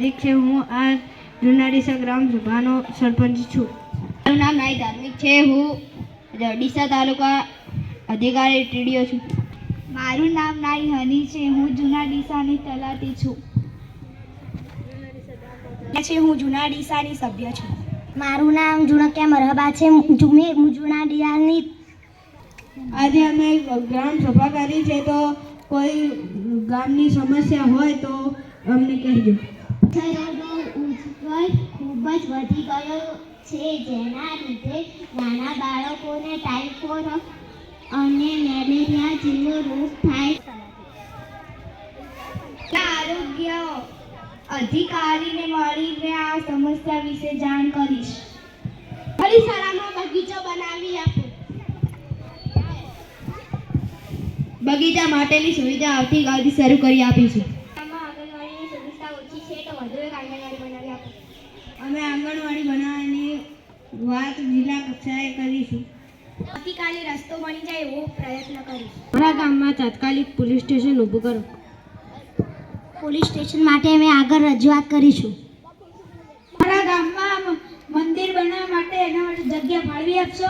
હાર્દિક છે. હું આ જુનાડીસા ગ્રામ સભાનો સરપંચ છું. મારું નામ નાઈ ધાર્મિક છે. હું ડીસા તાલુકા અધિકારી ટીડીઓ છું. મારું નામ નાઈ હની છે. હું જૂના ડીસાની તલાટી છું. હું જૂના ડીસાની સભ્ય છું. મારું નામ જુણકિયા મરહબા છે. હું જૂના ડીસાની. આજે અમે ગ્રામ સભા કરી છે, તો કોઈ ગામની સમસ્યા હોય તો અમને કહેજો. મચ્છરોનો ઉછેર ખૂબ જ વધી ગયો છે, જેના લીધે નાના બાળકોને ટાઇફોઇડ અને મેલેરિયા જેવો રોગ થાય. આરોગ્ય અધિકારીને મળીને આ સમસ્યા વિશે જાણ કરીશ. મારી શાળામાં બગીચો બનાવી આપો. બગીચા માટેની સુવિધા આવતીકાલથી શરૂ કરી આપીશું. આંગણવાડીની સુવિધા ઓછી છે, તો વધુ એક આંગણવાડી બનાવી આપો. અમે આંગણવાડી બનાવવાની વાત જિલ્લા કક્ષાએ કરીશું. આવતીકાલે રસ્તો બની જાય એવો પ્રયત્ન કરીશ. અમારા ગામમાં તાત્કાલિક પોલીસ સ્ટેશન ઊભું કરો. પોલીસ સ્ટેશન માટે અમે આગળ રજૂઆત કરીશું. મારા ગામમાં મંદિર બનાવવા માટે એના માટે જગ્યા ફાળવી આપશો.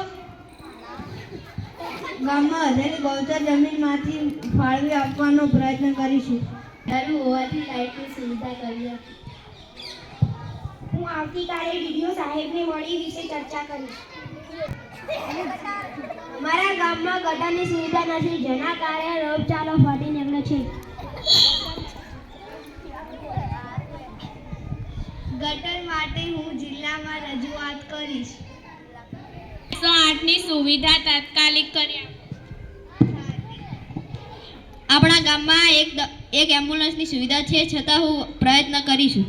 ગામમાં હજેલી ગૌચર જમીનમાંથી ફાળવી આપવાનો પ્રયત્ન કરીશું. જરૂર હોવાથી લાઇટની સુવિધા કરી આપીશું. હું આવતીકાલે ડીડીઓ સાહેબને મળી વિશે ચર્ચા કરીશ. અમારા ગામમાં ગટરની સુવિધા નથી, જેના કારણે રોગચાળો ફાટી નીકળે છે. ગટર માટે હું જિલ્લામાં રજૂઆત કરીશ. 108ની સુવિધા તાત્કાલિક કરી આપણા ગામમાં એક એમ્બ્યુલન્સની સુવિધા છે, છતાં હું પ્રયત્ન કરીશું.